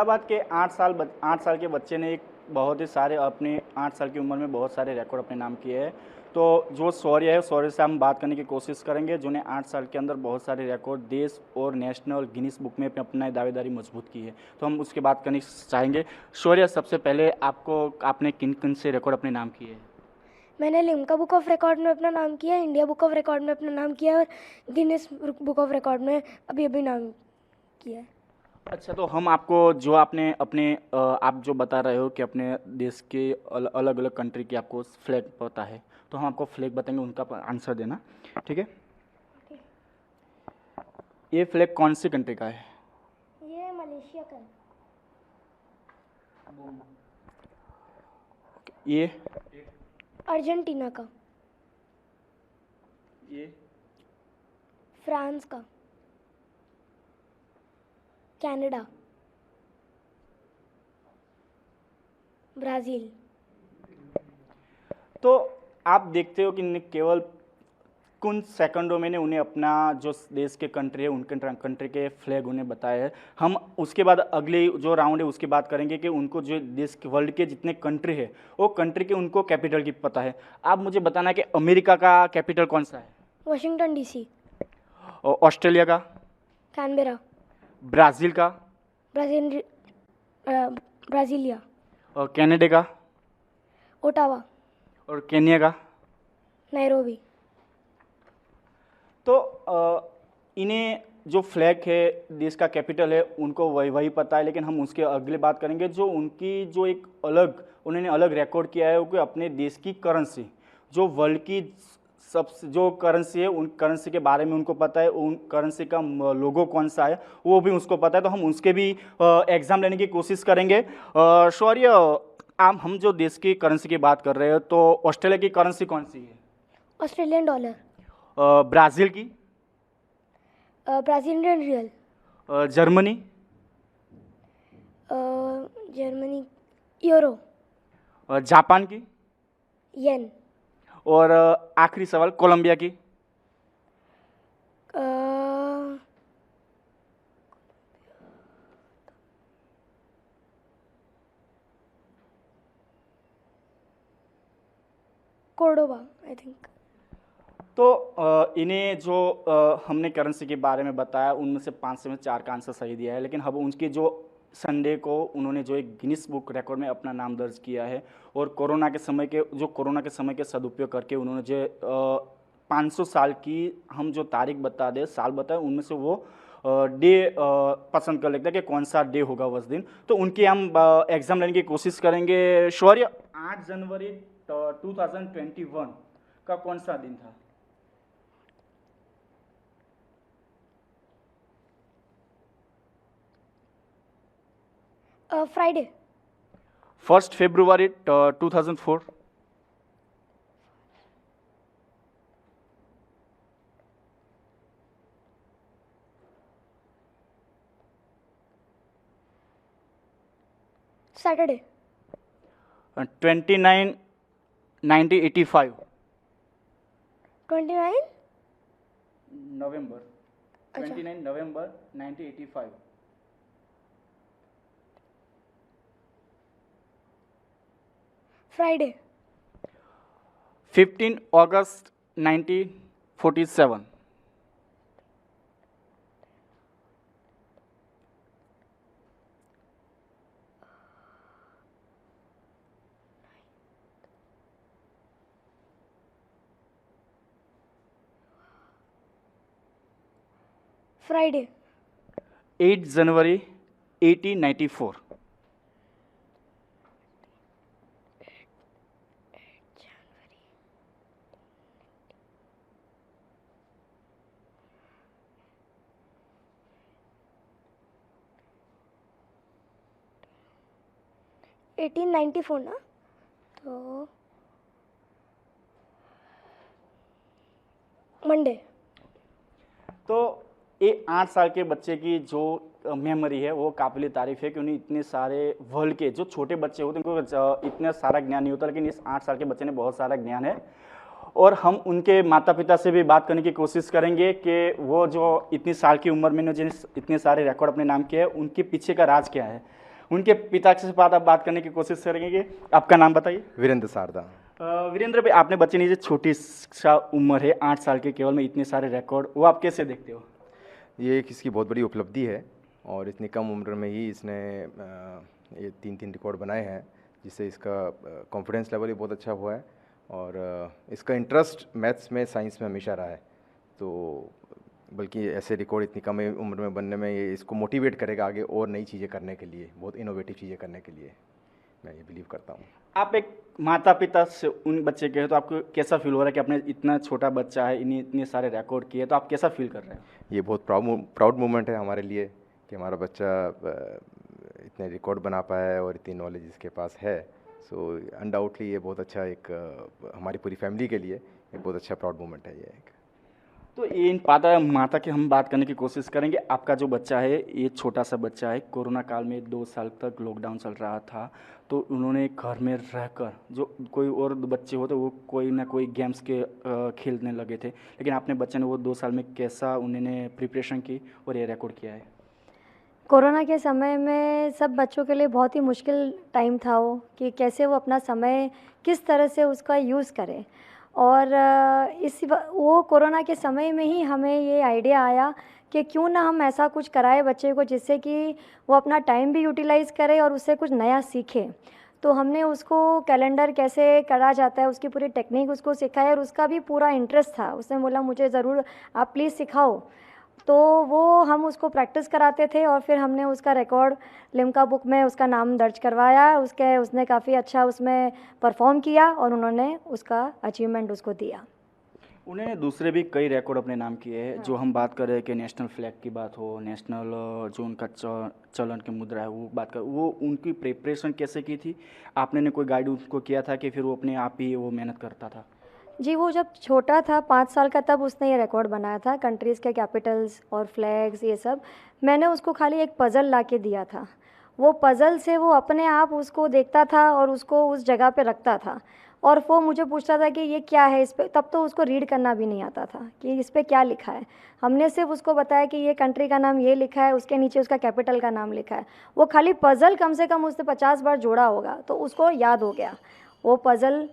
इलाहाबाद के 8 साल के बच्चे ने एक बहुत ही सारे अपने 8 साल की उम्र में बहुत सारे रिकॉर्ड अपने नाम किए हैं। तो जो शौर्य है, शौर्य से हम बात करने की कोशिश करेंगे, जिन्हें 8 साल के अंदर बहुत सारे रिकॉर्ड देश और नेशनल गिनीज बुक में अपना दावेदारी मजबूत की है। तो हम उसके बात करनी चाहेंगे। शौर्य, सबसे पहले आपने किन किन से रिकॉर्ड अपने नाम किए हैं? मैंने लिम्का बुक ऑफ रिकॉर्ड में अपना नाम किया, इंडिया बुक ऑफ रिकॉर्ड में अपना नाम किया और गिनीज बुक ऑफ रिकॉर्ड में अभी अभी नाम किया है। अच्छा, तो हम आपको जो आपने अपने आप जो बता रहे हो कि अपने देश के अलग अलग कंट्री की आपको फ्लैग पता है, तो हम आपको फ्लैग बताएंगे, उनका आंसर देना, ठीक है? ये फ्लैग कौन सी कंट्री का है? ये मलेशिया का है। ये अर्जेंटीना का। ये फ्रांस का। कनाडा। ब्राज़ील। तो आप देखते हो कि केवल कुछ सेकंडों में उन्हें अपना जो देश के कंट्री है उनके कंट्री के फ्लैग उन्हें बताए हैं। हम उसके बाद अगले जो राउंड है उसकी बात करेंगे कि उनको जो देश के वर्ल्ड के जितने कंट्री है वो कंट्री के उनको कैपिटल की पता है। आप मुझे बताना कि अमेरिका का कैपिटल कौन सा है? Washington DC. और ऑस्ट्रेलिया का? कैनबेरा। ब्राज़ील का? ब्राज़ीलिया। और कनाडा का? ओटावा। और केन्या का? नैरोबी। तो इन्हें जो फ्लैग है देश का कैपिटल है उनको वही पता है, लेकिन हम उसके अगले बात करेंगे जो उनकी जो एक उन्होंने अलग रिकॉर्ड किया है वो अपने देश की करेंसी, जो वर्ल्ड की सबसे जो करेंसी है उन करेंसी के बारे में उनको पता है, उन करेंसी का लोगो कौन सा है वो भी उसको पता है। तो हम उसके भी एग्जाम लेने की कोशिश करेंगे। शौर्य, हम जो देश की करेंसी की बात कर रहे हैं तो ऑस्ट्रेलिया की करेंसी कौन सी है? Australian dollar. ब्राज़ील की? Brazilian real. Germany? Germany euro. Japan की? येन। और आखिरी सवाल, कोलंबिया की? Cordoba I think. तो इन्हें जो हमने करेंसी के बारे में बताया उनमें से 5 में 4 का आंसर सही दिया है, लेकिन अब उनकी जो संडे को उन्होंने जो एक गिनीज बुक रिकॉर्ड में अपना नाम दर्ज किया है और कोरोना के समय के सदुपयोग करके उन्होंने जो 500 साल की हम जो तारीख बता दें, साल बताए, उनमें से वो डे पसंद कर लेते हैं कि कौन सा डे होगा उस दिन। तो उनकी हम एग्जाम लेने की कोशिश करेंगे। शौर्य, 8 जनवरी 2021 का कौन सा दिन था? फ्राइडे। 1 फरवरी 2004? सैटरडे। 29 1985? 29 नवंबर। अच्छा। 29 नवंबर 1985। फ्राइडे। 15 अगस्त 1947? 8 जनवरी 1894? 1894 ना, तो मंडे। तो ये 8 साल के बच्चे की जो मेमोरी है वो काबिल तारीफ है कि उन्हें इतने सारे वर्ल्ड के जो छोटे बच्चे होते हैं उनको इतना सारा ज्ञान नहीं होता, लेकिन इस 8 साल के बच्चे ने बहुत सारा ज्ञान है। और हम उनके माता पिता से भी बात करने की कोशिश करेंगे कि वो जो इतनी साल की उम्र में जिन इतने सारे रिकॉर्ड अपने नाम किए हैं उनके पीछे का राज क्या है। उनके पिता से बात करने की कोशिश करेंगे। आपका नाम बताइए। वीरेंद्र शारदा। वीरेंद्र भाई, आपने बच्चे ने जो छोटी सा उम्र है 8 साल के, केवल में इतने सारे रिकॉर्ड, वो आप कैसे देखते हो? ये एक इसकी बहुत बड़ी उपलब्धि है और इतनी कम उम्र में ही इसने ये 3 रिकॉर्ड बनाए हैं, जिससे इसका कॉन्फिडेंस लेवल भी बहुत अच्छा हुआ है और इसका इंटरेस्ट मैथ्स में, साइंस में हमेशा रहा है। तो बल्कि ऐसे रिकॉर्ड इतनी कम उम्र में बनने में ये इसको मोटिवेट करेगा आगे और नई चीज़ें करने के लिए, बहुत इनोवेटिव चीज़ें करने के लिए, मैं ये बिलीव करता हूँ। आप एक माता पिता से उन बच्चे के हैं, तो आपको कैसा फील हो रहा है कि आपने इतना छोटा बच्चा है, इतने सारे रिकॉर्ड किए, तो आप कैसा फील कर रहे हैं? ये बहुत प्राउड मोमेंट है हमारे लिए कि हमारा बच्चा इतने रिकॉर्ड बना पाया है और इतनी नॉलेज इसके पास है। सो अनडाउटली ये बहुत अच्छा एक हमारी पूरी फैमिली के लिए एक बहुत अच्छा प्राउड मोमेंट है ये एक। तो इन माता की हम बात करने की कोशिश करेंगे। आपका जो बच्चा है, ये छोटा सा बच्चा है, कोरोना काल में 2 साल तक लॉकडाउन चल रहा था, तो उन्होंने घर में रहकर, जो कोई और बच्चे होते वो कोई ना कोई गेम्स के खेलने लगे थे, लेकिन आपने बच्चे ने वो 2 साल में कैसा उन्होंने प्रिपरेशन की और ये रिकॉर्ड किया है? कोरोना के समय में सब बच्चों के लिए बहुत ही मुश्किल टाइम था वो, कि कैसे वो अपना समय किस तरह से उसका यूज़ करें। और वो कोरोना के समय में ही हमें ये आइडिया आया कि क्यों ना हम ऐसा कुछ कराए बच्चे को जिससे कि वो अपना टाइम भी यूटिलाइज़ करे और उससे कुछ नया सीखे। तो हमने उसको कैलेंडर कैसे करा जाता है उसकी पूरी टेक्निक उसको सिखाई और उसका भी पूरा इंटरेस्ट था। उसने बोला मुझे ज़रूर आप प्लीज़ सिखाओ। तो वो हम उसको प्रैक्टिस कराते थे और फिर हमने उसका रिकॉर्ड लिम्का बुक में उसका नाम दर्ज करवाया। उसने काफ़ी अच्छा उसमें परफॉर्म किया और उन्होंने उसका अचीवमेंट उसको दिया। उन्होंने दूसरे भी कई रिकॉर्ड अपने नाम किए हैं। जो हम बात कर रहे हैं कि नेशनल फ्लैग की बात हो, नेशनल जो उनका चलन की मुद्रा है वो बात कर, वो उनकी प्रिपरेशन कैसे की थी? आपने ने कोई गाइड उसको किया था कि फिर वो अपने आप ही वो मेहनत करता था? जी, वो जब छोटा था 5 साल का तब उसने ये रिकॉर्ड बनाया था, कंट्रीज़ के कैपिटल्स और फ्लैग्स ये सब। मैंने उसको खाली एक पज़ल ला के दिया था। वो पज़ल से वो अपने आप उसको देखता था और उसको उस जगह पे रखता था और वो मुझे पूछता था कि ये क्या है इस पे। तब तो उसको रीड करना भी नहीं आता था कि इस पे क्या लिखा है। हमने सिर्फ उसको बताया कि ये कंट्री का नाम ये लिखा है, उसके नीचे उसका कैपिटल का नाम लिखा है। वो खाली पज़ल कम से कम उसने 50 बार जोड़ा होगा तो उसको याद हो गया। वो पज़ल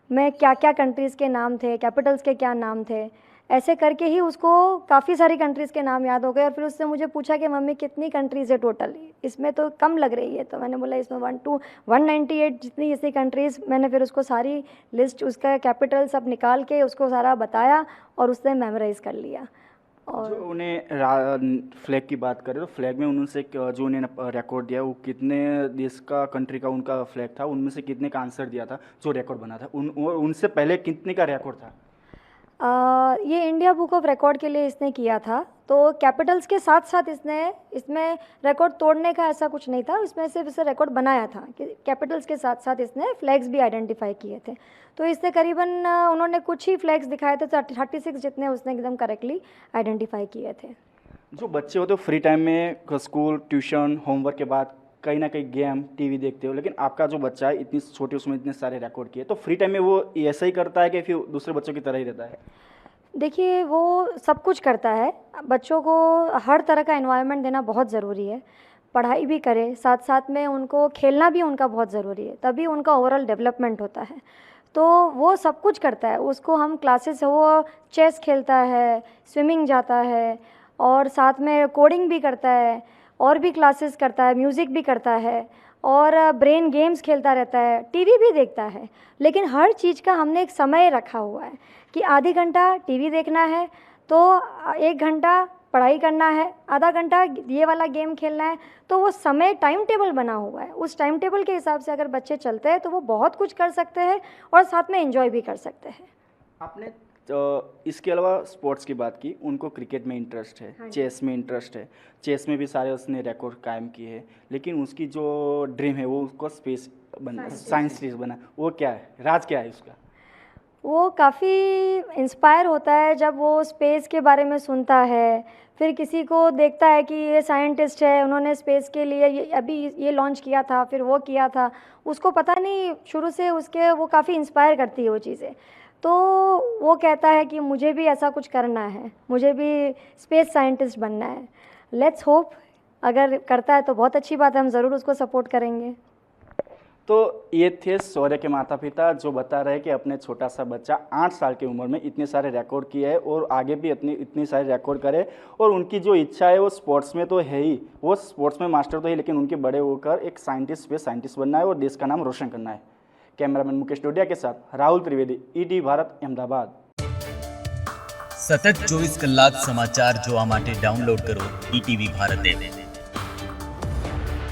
में क्या क्या कंट्रीज़ के नाम थे, कैपिटल्स के क्या नाम थे, ऐसे करके ही उसको काफ़ी सारी कंट्रीज़ के नाम याद हो गए। और फिर उससे मुझे पूछा कि मम्मी कितनी कंट्रीज़ है टोटल, इसमें तो कम लग रही है। तो मैंने बोला इसमें 198 जितनी ऐसी कंट्रीज़। मैंने फिर उसको सारी लिस्ट उसका कैपिटल सब निकाल के उसको सारा बताया और उसने मेमोराइज़ कर लिया। और जो उन्हें फ्लैग की बात करें तो फ्लैग में उनसे जो उन्होंने रिकॉर्ड दिया वो कितने देश का, कंट्री का उनका फ्लैग था, उनमें से कितने का आंसर दिया था जो रिकॉर्ड बना था, उनसे पहले कितने का रिकॉर्ड था? ये इंडिया बुक ऑफ रिकॉर्ड के लिए इसने किया था। तो कैपिटल्स के साथ साथ इसमें रिकॉर्ड तोड़ने का ऐसा कुछ नहीं था, इसमें सिर्फ इसे रिकॉर्ड बनाया था कि कैपिटल्स के साथ साथ इसने फ्लैग्स भी आइडेंटिफाई किए थे। तो इससे करीबन उन्होंने कुछ ही फ्लैग्स दिखाए थे, 36 जितने उसने एकदम करेक्टली आइडेंटिफाई किए थे। जो बच्चे होते हो फ्री टाइम में स्कूल, ट्यूशन, होमवर्क के बाद कहीं ना कहीं गेम, टीवी देखते हो, लेकिन आपका जो बच्चा है इतनी छोटी उसमें इतने सारे रिकॉर्ड किए, तो फ्री टाइम में वो ऐसा ही करता है कि फिर दूसरे बच्चों की तरह ही रहता है? देखिए, वो सब कुछ करता है। बच्चों को हर तरह का एनवायरनमेंट देना बहुत ज़रूरी है। पढ़ाई भी करे, साथ साथ में उनको खेलना भी उनका बहुत ज़रूरी है, तभी उनका ओवरऑल डेवलपमेंट होता है। तो वो सब कुछ करता है। उसको हम क्लासेस, वो चेस खेलता है, स्विमिंग जाता है और साथ में कोडिंग भी करता है और भी क्लासेस करता है, म्यूज़िक भी करता है और ब्रेन गेम्स खेलता रहता है, टीवी भी देखता है। लेकिन हर चीज़ का हमने एक समय रखा हुआ है कि आधी घंटा टीवी देखना है तो 1 घंटा पढ़ाई करना है, आधा घंटा ये वाला गेम खेलना है। तो वो समय टाइम टेबल बना हुआ है। उस टाइम टेबल के हिसाब से अगर बच्चे चलते हैं तो वो बहुत कुछ कर सकते हैं और साथ में एंजॉय भी कर सकते हैं। आपने इसके अलावा स्पोर्ट्स की बात की, उनको क्रिकेट में इंटरेस्ट है, चेस में इंटरेस्ट है, चेस में भी सारे उसने रिकॉर्ड कायम किए हैं, लेकिन उसकी जो ड्रीम है वो उसको स्पेस बनना, साइंटिस्ट बना, वो क्या है, राज क्या है उसका? वो काफ़ी इंस्पायर होता है जब वो स्पेस के बारे में सुनता है, फिर किसी को देखता है कि ये साइंटिस्ट है, उन्होंने स्पेस के लिए अभी ये लॉन्च किया था, फिर वो किया था। उसको पता नहीं, शुरू से उसके वो काफ़ी इंस्पायर करती है वो चीज़ें। तो वो कहता है कि मुझे भी ऐसा कुछ करना है, मुझे भी स्पेस साइंटिस्ट बनना है। लेट्स होप अगर करता है तो बहुत अच्छी बात है, हम ज़रूर उसको सपोर्ट करेंगे। तो ये थे शौर्य के माता पिता जो बता रहे हैं कि अपने छोटा सा बच्चा 8 साल की उम्र में इतने सारे रिकॉर्ड किए हैं और आगे भी इतने सारे रिकॉर्ड करे, और उनकी जो इच्छा है वो स्पोर्ट्स में तो है ही, वो स्पोर्ट्स में मास्टर तो है, लेकिन उनके बड़े होकर एक साइंटिस्ट बनना है और देश का नाम रोशन करना है। कैमरामैन मुकेश डोडिया के साथ राहुल त्रिवेदी, ईटीवी भारत, अहमदाबाद। સતત 24 કલાક સમાચાર જોવા માટે ડાઉનલોડ કરો ઈટીવી ભારત એપ।